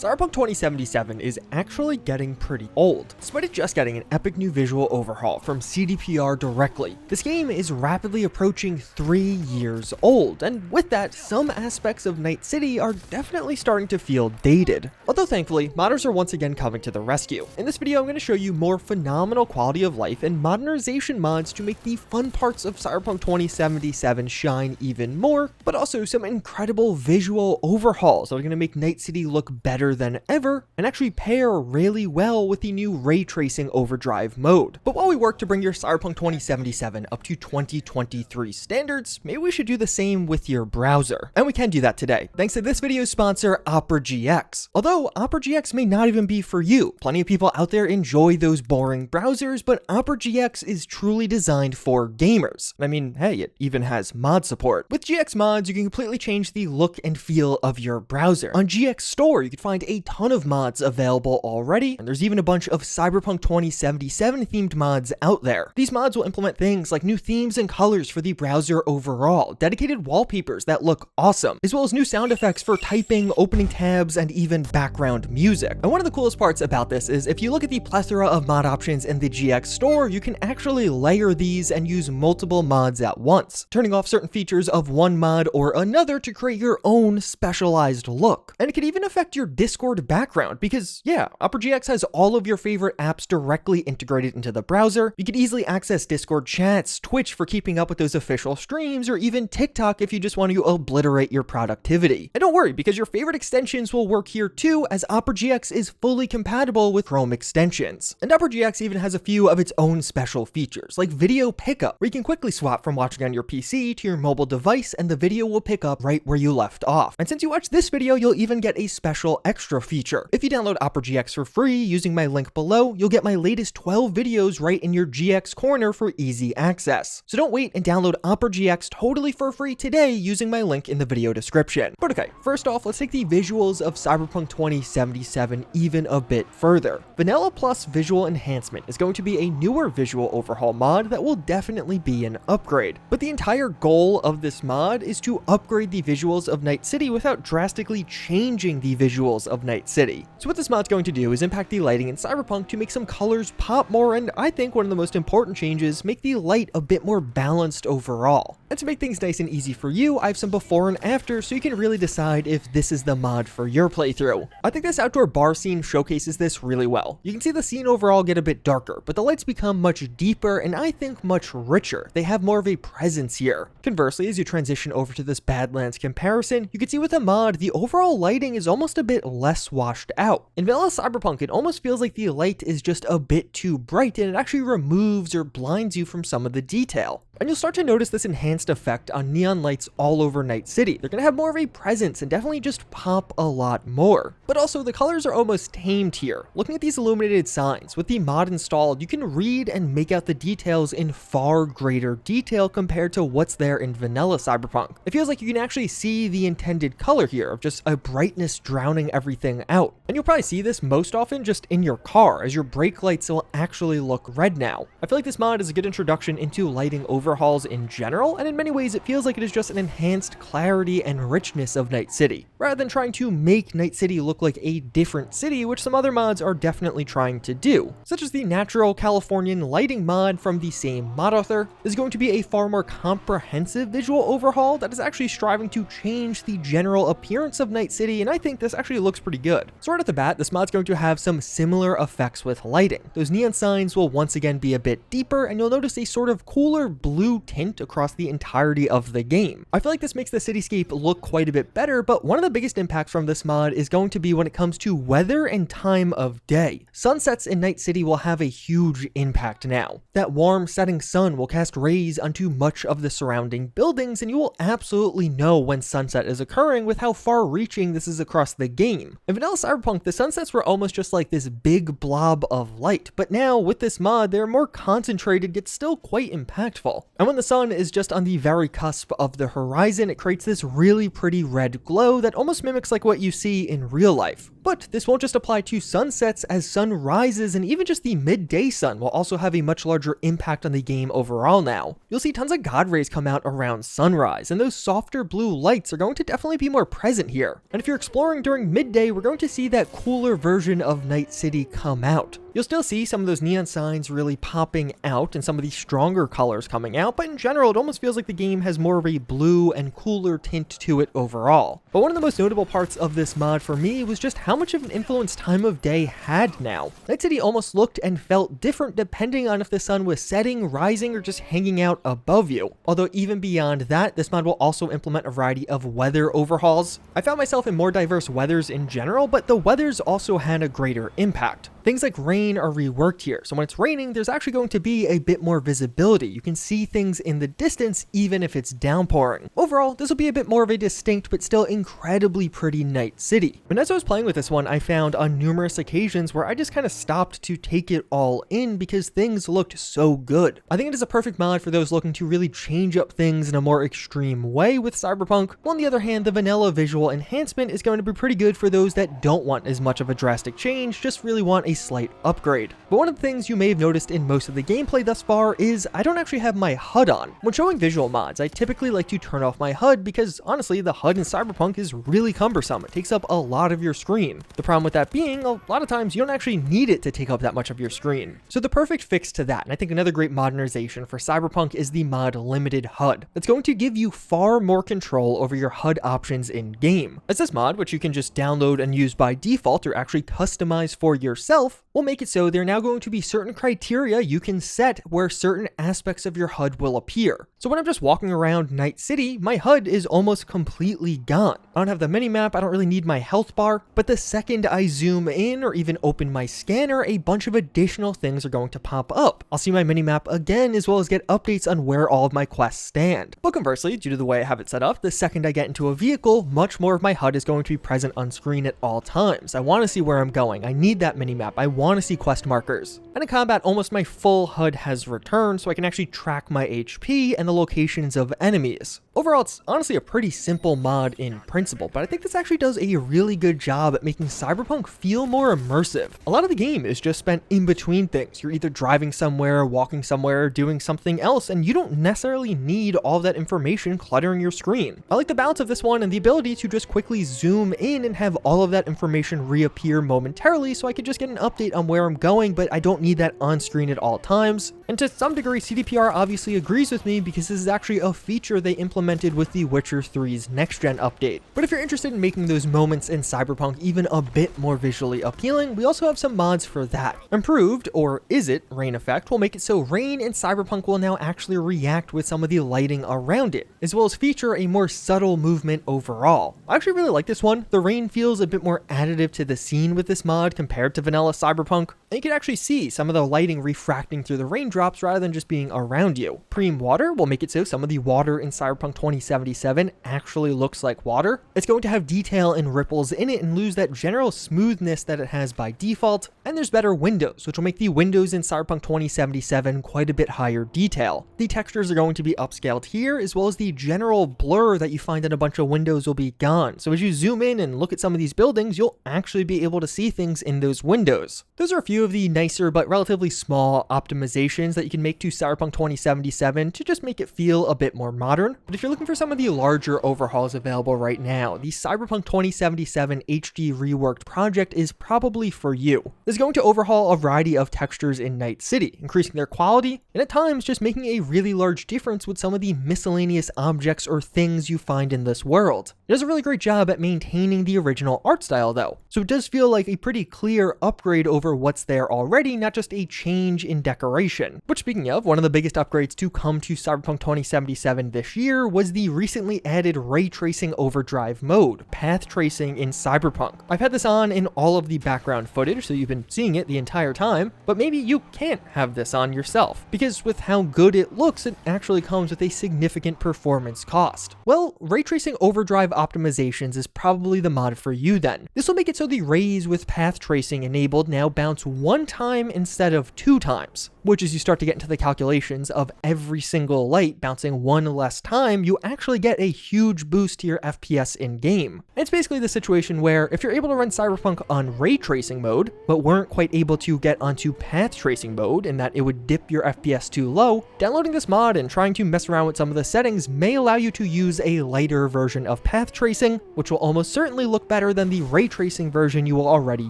Cyberpunk 2077 is actually getting pretty old, despite it just getting an epic new visual overhaul from CDPR directly. This game is rapidly approaching 3 years old, and with that, some aspects of Night City are definitely starting to feel dated. Although thankfully, modders are once again coming to the rescue. In this video, I'm going to show you more phenomenal quality of life and modernization mods to make the fun parts of Cyberpunk 2077 shine even more, but also some incredible visual overhauls that are going to make Night City look better than ever and actually pair really well with the new Ray Tracing Overdrive mode. But while we work to bring your Cyberpunk 2077 up to 2023 standards, maybe we should do the same with your browser. And we can do that today, thanks to this video's sponsor, Opera GX. Although Opera GX may not even be for you. Plenty of people out there enjoy those boring browsers, but Opera GX is truly designed for gamers. I mean, hey, it even has mod support. With GX mods, you can completely change the look and feel of your browser. On GX Store, you can find a ton of mods available already, and there's even a bunch of Cyberpunk 2077 themed mods out there. These mods will implement things like new themes and colors for the browser overall, dedicated wallpapers that look awesome, as well as new sound effects for typing, opening tabs, and even background music. And one of the coolest parts about this is if you look at the plethora of mod options in the GX Store, you can actually layer these and use multiple mods at once, turning off certain features of one mod or another to create your own specialized look. And it can even affect your Discord background because, yeah, Opera GX has all of your favorite apps directly integrated into the browser. You can easily access Discord chats, Twitch for keeping up with those official streams, or even TikTok if you just want to obliterate your productivity. And don't worry, because your favorite extensions will work here too, as Opera GX is fully compatible with Chrome extensions. And Opera GX even has a few of its own special features, like video pickup, where you can quickly swap from watching on your PC to your mobile device and the video will pick up right where you left off. And since you watch this video, you'll even get a special extra feature. If you download Opera GX for free using my link below, you'll get my latest 12 videos right in your GX corner for easy access. So don't wait and download Opera GX totally for free today using my link in the video description. But okay, first off, let's take the visuals of Cyberpunk 2077 even a bit further. Vanilla Plus Visual Enhancement is going to be a newer visual overhaul mod that will definitely be an upgrade. But the entire goal of this mod is to upgrade the visuals of Night City without drastically changing the visuals of Night City. So what this mod's going to do is impact the lighting in Cyberpunk to make some colors pop more, and I think one of the most important changes, make the light a bit more balanced overall. And to make things nice and easy for you, I have some before and after so you can really decide if this is the mod for your playthrough. I think this outdoor bar scene showcases this really well. You can see the scene overall get a bit darker, but the lights become much deeper and I think much richer. They have more of a presence here. Conversely, as you transition over to this Badlands comparison, you can see with the mod, the overall lighting is almost a bit less washed out. In vanilla Cyberpunk, it almost feels like the light is just a bit too bright and it actually removes or blinds you from some of the detail. And you'll start to notice this enhanced effect on neon lights all over Night City. They're going to have more of a presence and definitely just pop a lot more. But also, the colors are almost tamed here. Looking at these illuminated signs, with the mod installed, you can read and make out the details in far greater detail compared to what's there in vanilla Cyberpunk. It feels like you can actually see the intended color here of just a brightness drowning everything out. And you'll probably see this most often just in your car, as your brake lights will actually look red now. I feel like this mod is a good introduction into lighting overhauls in general, and in many ways it feels like it is just an enhanced clarity and richness of Night City, rather than trying to make Night City look like a different city, which some other mods are definitely trying to do, such as the natural Californian lighting mod from the same mod author. This is going to be a far more comprehensive visual overhaul that is actually striving to change the general appearance of Night City, and I think this actually looks pretty good. So right off the bat, this mod's going to have some similar effects with lighting. Those neon signs will once again be a bit deeper, and you'll notice a sort of cooler blue tint across the entirety of the game. I feel like this makes the cityscape look quite a bit better, but one of the biggest impacts from this mod is going to be when it comes to weather and time of day. Sunsets in Night City will have a huge impact now. That warm setting sun will cast rays onto much of the surrounding buildings, and you will absolutely know when sunset is occurring with how far-reaching this is across the game. In vanilla Cyberpunk, the sunsets were almost just like this big blob of light, but now with this mod, they're more concentrated yet still quite impactful. And when the sun is just on the the very cusp of the horizon, it creates this really pretty red glow that almost mimics like what you see in real life. But this won't just apply to sunsets, as sunrises and even just the midday sun will also have a much larger impact on the game overall now. You'll see tons of god rays come out around sunrise, and those softer blue lights are going to definitely be more present here. And if you're exploring during midday, we're going to see that cooler version of Night City come out. You'll still see some of those neon signs really popping out and some of the stronger colors coming out, but in general, it almost feels like the game has more of a blue and cooler tint to it overall. But one of the most notable parts of this mod for me was just how much of an influence time of day had now. Night City almost looked and felt different depending on if the sun was setting, rising, or just hanging out above you. Although even beyond that, this mod will also implement a variety of weather overhauls. I found myself in more diverse weathers in general, but the weathers also had a greater impact. Things like rain are reworked here, so when it's raining, there's actually going to be a bit more visibility. You can see things in the distance even if it's downpouring. Overall, this will be a bit more of a distinct but still incredibly pretty Night City. But as I was playing with this one, I found on numerous occasions where I just kind of stopped to take it all in because things looked so good. I think it is a perfect mod for those looking to really change up things in a more extreme way with Cyberpunk. While on the other hand, the vanilla visual enhancement is going to be pretty good for those that don't want as much of a drastic change, just really want a slight upgrade. But one of the things you may have noticed in most of the gameplay thus far is I don't actually have my HUD on. When showing visual mods, I typically like to turn off my HUD because honestly, the HUD in Cyberpunk is really cumbersome. It takes up a lot of your screen. The problem with that being, a lot of times you don't actually need it to take up that much of your screen. So the perfect fix to that, and I think another great modernization for Cyberpunk, is the mod Limited HUD. That's going to give you far more control over your HUD options in game. As this mod, which you can just download and use by default or actually customize for yourself, will make it so there are now going to be certain criteria you can set where certain aspects of your HUD will appear. So when I'm just walking around Night City, my HUD is almost completely gone. I don't have the minimap, I don't really need my health bar, but the second I zoom in or even open my scanner, a bunch of additional things are going to pop up. I'll see my minimap again, as well as get updates on where all of my quests stand. But conversely, due to the way I have it set up, the second I get into a vehicle, much more of my HUD is going to be present on screen at all times. I want to see where I'm going, I need that minimap, I want to see quest markers. And in combat, almost my full HUD has returned, so I can actually track my HP and the locations of enemies. Overall, it's honestly a pretty simple mod in principle, but I think this actually does a really good job at making Cyberpunk feel more immersive. A lot of the game is just spent in between things. You're either driving somewhere, walking somewhere, doing something else, and you don't necessarily need all that information cluttering your screen. I like the balance of this one and the ability to just quickly zoom in and have all of that information reappear momentarily, so I could just get an update on where I'm going, but I don't need that on screen at all times. And to some degree, CDPR obviously agrees with me because this is actually a feature they implemented with The Witcher 3's next-gen update. But if you're interested in making those moments in Cyberpunk even a bit more visually appealing, we also have some mods for that. Improved, or is it, rain effect will make it so rain in Cyberpunk will now actually react with some of the lighting around it, as well as feature a more subtle movement overall. I actually really like this one. The rain feels a bit more additive to the scene with this mod compared to vanilla Cyberpunk, and you can actually see some of the lighting refracting through the raindrops rather than just being around you. Preem water will make it so some of the water in Cyberpunk 2077 actually looks like water. It's going to have detail and ripples in it and lose that general smoothness that it has by default, and there's better windows, which will make the windows in Cyberpunk 2077 quite a bit higher detail. The textures are going to be upscaled here, as well as the general blur that you find in a bunch of windows will be gone. So as you zoom in and look at some of these buildings, you'll actually be able to see things in those windows. Those are a few of the nicer but relatively small optimizations that you can make to Cyberpunk 2077 to just make it feel a bit more modern. But if you're looking for some of the larger overhauls available right now, the Cyberpunk 2077 HD reworked project is probably for you. This is going to overhaul a variety of textures in Night City, increasing their quality, and at times just making a really large difference with some of the miscellaneous objects or things you find in this world. It does a really great job at maintaining the original art style though, so it does feel like a pretty clear upgrade over what's there already, not just a change in decoration. Which, speaking of, one of the biggest upgrades to come to Cyberpunk 2077 this year was the recently added Ray Tracing Overdrive mode, path tracing in Cyberpunk. I've had this on in all of the background footage, so you've been I'm seeing it the entire time, but maybe you can't have this on yourself, because with how good it looks, it actually comes with a significant performance cost. Well, Ray Tracing Overdrive optimizations is probably the mod for you then. This will make it so the rays with path tracing enabled now bounce 1 time instead of 2 times, which as you start to get into the calculations of every single light bouncing 1 less time, you actually get a huge boost to your FPS in-game. It's basically the situation where if you're able to run Cyberpunk on ray tracing mode, but weren't quite able to get onto path tracing mode in that it would dip your FPS too low, downloading this mod and trying to mess around with some of the settings may allow you to use a lighter version of path tracing, which will almost certainly look better than the ray tracing version you were already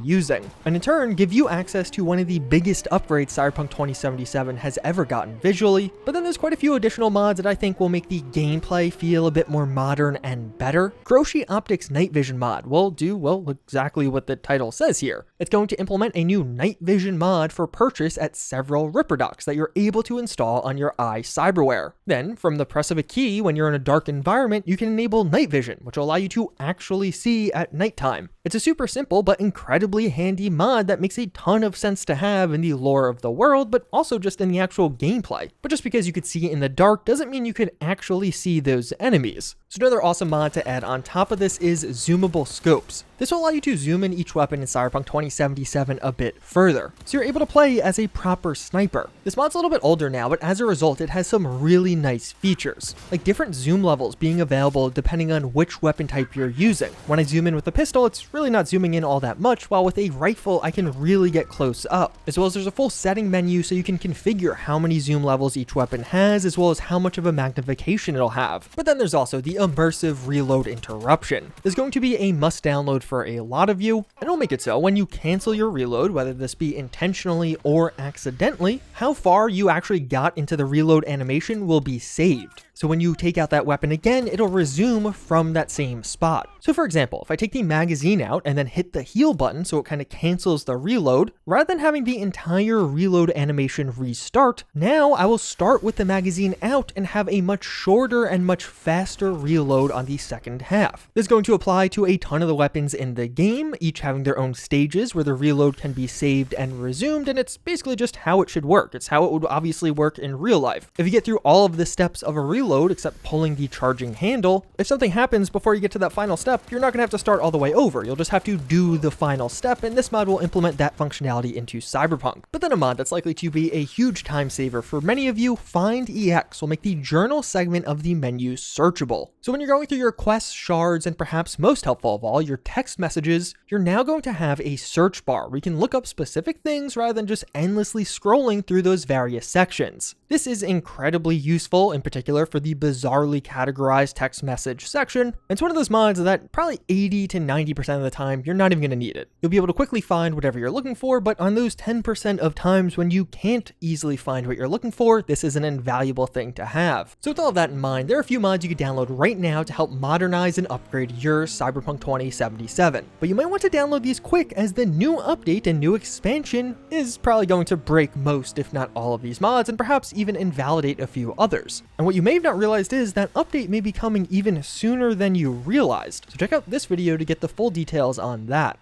using, and in turn give you access to one of the biggest upgrades Cyberpunk 2077 has ever gotten visually. But then there's quite a few additional mods that I think will make the gameplay feel a bit more modern and better. Kuroshi Optics Night Vision mod will do, well, exactly what the title says here. It's going to implement a new night vision mod for purchase at several Ripper docks that you're able to install on your cyberware. Then, from the press of a key when you're in a dark environment, you can enable night vision, which will allow you to actually see at nighttime. It's a super simple but incredibly handy mod that makes a ton of sense to have in the lore of the world, but also just in the actual gameplay. But just because you could see in the dark doesn't mean you could actually see those enemies. So another awesome mod to add on top of this is Zoomable Scopes. This will allow you to zoom in each weapon in Cyberpunk 2077 a bit further, so you're able to play as a proper sniper. This mod's a little bit older now, but as a result it has some really nice features, like different zoom levels being available depending on which weapon type you're using. When I zoom in with a pistol, it's really not zooming in all that much, while with a rifle I can really get close up. As well as there's a full setting menu so you can configure how many zoom levels each weapon has, as well as how much of a magnification it'll have. But then there's also the immersive reload interruption. There's going to be a must download for a lot of you, and it'll make it so when you cancel your reload, whether this be intentionally or accidentally, how far you actually got into the reload animation will be saved. So when you take out that weapon again, it'll resume from that same spot. So for example, if I take the magazine out and then hit the heal button so it kind of cancels the reload, rather than having the entire reload animation restart, now I will start with the magazine out and have a much shorter and much faster reload on the second half. This is going to apply to a ton of the weapons in the game, each having their own stages where the reload can be saved and resumed, and it's basically just how it should work. It's how it would obviously work in real life. If you get through all of the steps of a reload, except pulling the charging handle, if something happens before you get to that final step, you're not going to have to start all the way over. You'll just have to do the final step, and this mod will implement that functionality into Cyberpunk. But then a mod that's likely to be a huge time saver for many of you, Find EX, will make the journal segment of the menu searchable. So when you're going through your quests, shards, and perhaps most helpful of all, your text messages, you're now going to have a search bar where you can look up specific things rather than just endlessly scrolling through those various sections. This is incredibly useful, in particular for the bizarrely categorized text message section. It's one of those mods that probably 80 to 90% of the time, you're not even going to need it. You'll be able to quickly find whatever you're looking for, but on those 10% of times when you can't easily find what you're looking for, this is an invaluable thing to have. So with all of that in mind, there are a few mods you can download right now to help modernize and upgrade your Cyberpunk 2077. But you might want to download these quick, as the new update and new expansion is probably going to break most, if not all of these mods, and perhaps even invalidate a few others. And what you may have not realized is that update may be coming even sooner than you realized. So check out this video to get the full details on that.